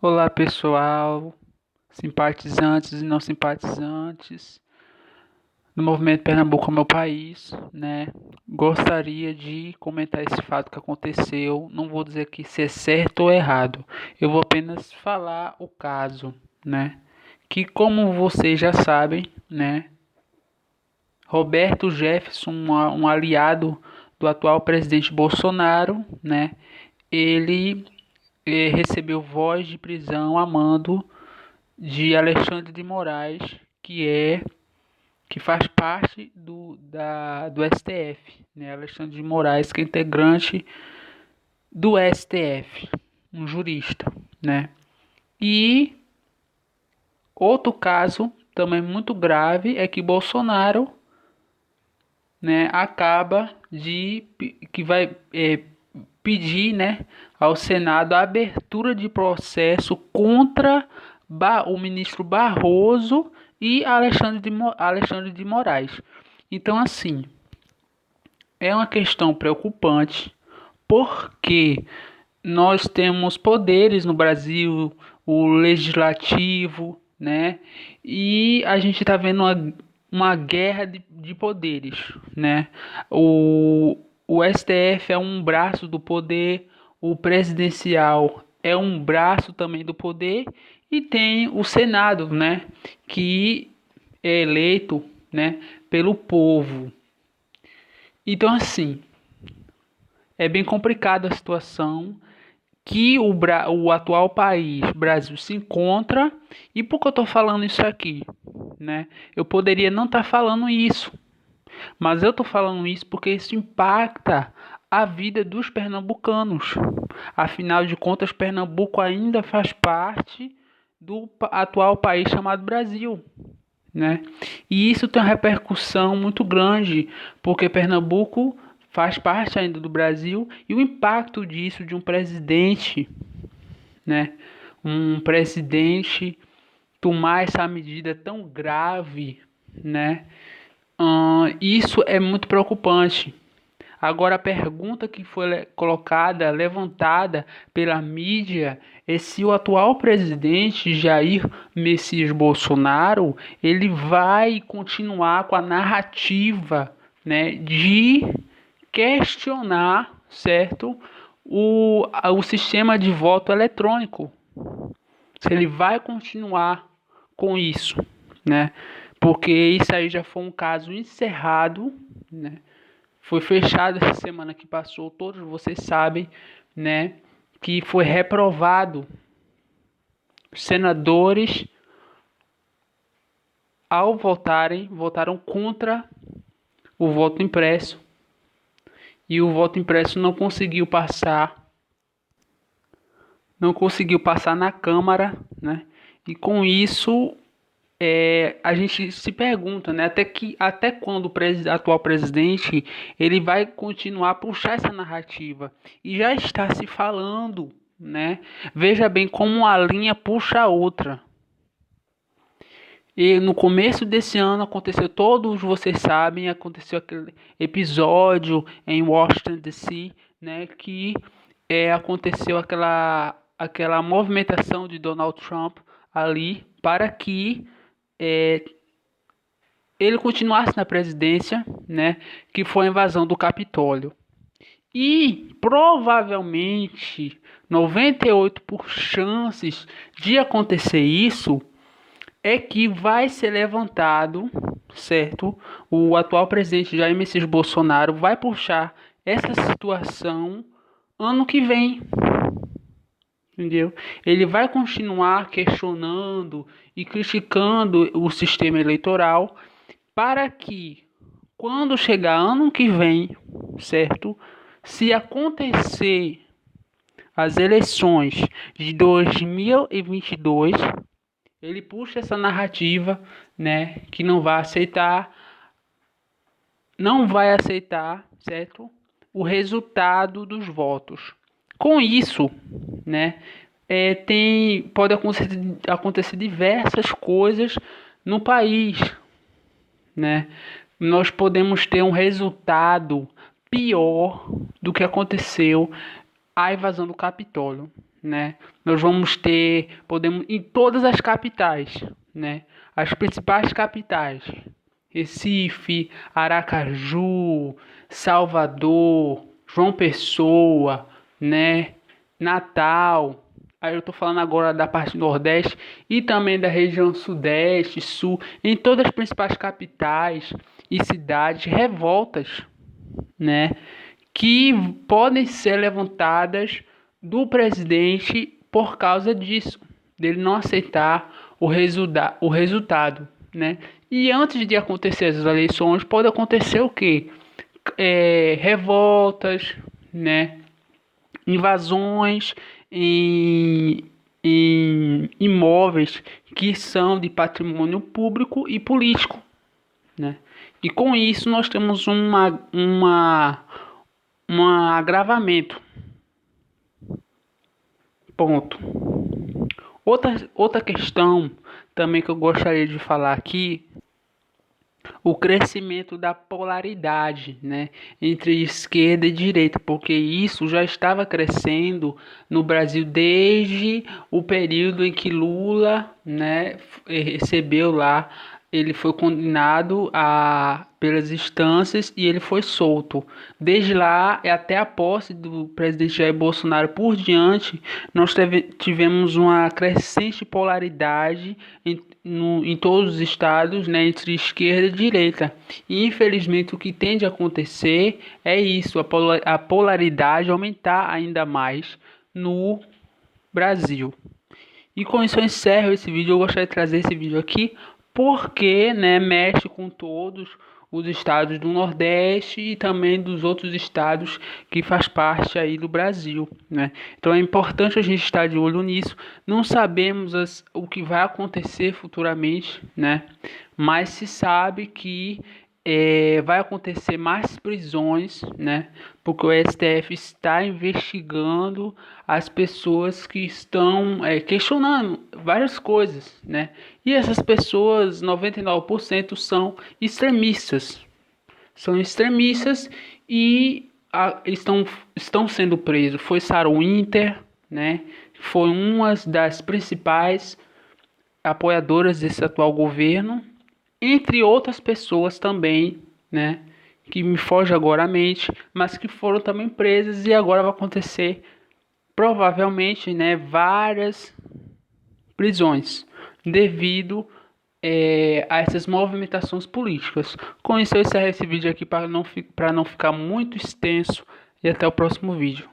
Olá pessoal, simpatizantes e não simpatizantes do Movimento Pernambuco é meu país, né? Gostaria de comentar esse fato que aconteceu. Não vou dizer aqui se é certo ou errado. Eu vou apenas falar o caso, né? Que como vocês já sabem, né? Roberto Jefferson, um aliado do atual presidente Bolsonaro, né? Ele recebeu voz de prisão a mando de Alexandre de Moraes, que faz parte do STF, né? Alexandre de Moraes, que é integrante do STF, um jurista, né? E outro caso também muito grave é que Bolsonaro, né, acaba de que vai pedir, né, ao Senado a abertura de processo contra o ministro Barroso e Alexandre de Moraes. Então, assim, é uma questão preocupante porque nós temos poderes no Brasil, o legislativo, né? E a gente está vendo uma guerra de poderes, né? O STF é um braço do poder, o presidencial é um braço também do poder e tem o Senado, né? Que é eleito, né? Pelo povo. Então, assim, é bem complicada a situação que o atual país, Brasil, se encontra. E por que eu estou falando isso aqui, né? Eu poderia não estar falando isso, mas eu estou falando isso porque isso impacta a vida dos pernambucanos. Afinal de contas, Pernambuco ainda faz parte do atual país chamado Brasil, né? E isso tem uma repercussão muito grande, porque Pernambuco faz parte ainda do Brasil e o impacto disso de um presidente, né? Um presidente tomar essa medida tão grave, né? Isso é muito preocupante. Agora, a pergunta que foi colocada, levantada pela mídia, é se o atual presidente Jair Messias Bolsonaro ele vai continuar com a narrativa, né, de questionar, certo, o sistema de voto eletrônico. Se ele vai continuar com isso, né? Porque isso aí já foi um caso encerrado, né? Foi fechado essa semana que passou, todos vocês sabem, né, que foi reprovado. Os senadores, ao votarem, votaram contra o voto impresso. E o voto impresso não conseguiu passar na Câmara, né? E com isso a gente se pergunta, né, até quando o atual presidente ele vai continuar a puxar essa narrativa e já está se falando, né? Veja bem como uma linha puxa a outra. E no começo desse ano aconteceu, todos vocês sabem, aconteceu aquele episódio em Washington DC, né, que aconteceu aquela movimentação de Donald Trump ali para que é, ele continuasse na presidência, né, que foi a invasão do Capitólio. E provavelmente 98 por chances de acontecer isso é que vai ser levantado, certo? O atual presidente Jair Messias Bolsonaro vai puxar essa situação ano que vem, entendeu? Ele vai continuar questionando e criticando o sistema eleitoral para que, quando chegar ano que vem, certo? Se acontecer as eleições de 2022, ele puxa essa narrativa, né, que não vai aceitar, certo? O resultado dos votos. Com isso, né, pode acontecer diversas coisas no país, né? Nós podemos ter um resultado pior do que aconteceu a invasão do Capitólio, né? Nós vamos ter, podemos, em todas as capitais, né? As principais capitais, Recife, Aracaju, Salvador, João Pessoa, né? Natal. Aí eu tô falando agora da parte nordeste e também da região sudeste, sul, em todas as principais capitais e cidades revoltas, né, que podem ser levantadas do presidente por causa disso, dele não aceitar o resultado, né? E antes de acontecer as eleições, pode acontecer o quê? Revoltas, né? Invasões em imóveis que são de patrimônio público e político, né? E com isso nós temos um agravamento. Ponto. Outra questão também que eu gostaria de falar aqui, o crescimento da polaridade, né, entre esquerda e direita, porque isso já estava crescendo no Brasil desde o período em que Lula, né, recebeu lá, ele foi condenado pelas instâncias e ele foi solto. Desde lá até a posse do presidente Jair Bolsonaro por diante, nós tivemos uma crescente polaridade em todos os estados, né, entre esquerda e direita. E infelizmente o que tende a acontecer é isso, a polaridade aumentar ainda mais no Brasil. E com isso eu encerro esse vídeo. Eu gostaria de trazer esse vídeo aqui porque, né, mexe com todos os estados do Nordeste e também dos outros estados que faz parte aí do Brasil, né? Então é importante a gente estar de olho nisso. Não sabemos o que vai acontecer futuramente, né? Mas se sabe que vai acontecer mais prisões, né? Porque o STF está investigando as pessoas que estão questionando várias coisas, né? E essas pessoas, 99% são extremistas e estão sendo presos. Foi Sarah Winter, né? Foi uma das principais apoiadoras desse atual governo, entre outras pessoas também, né, que me foge agora à mente, mas que foram também presas e agora vai acontecer provavelmente, né, várias prisões devido a essas movimentações políticas. Com isso eu encerro esse vídeo aqui para não ficar muito extenso e até o próximo vídeo.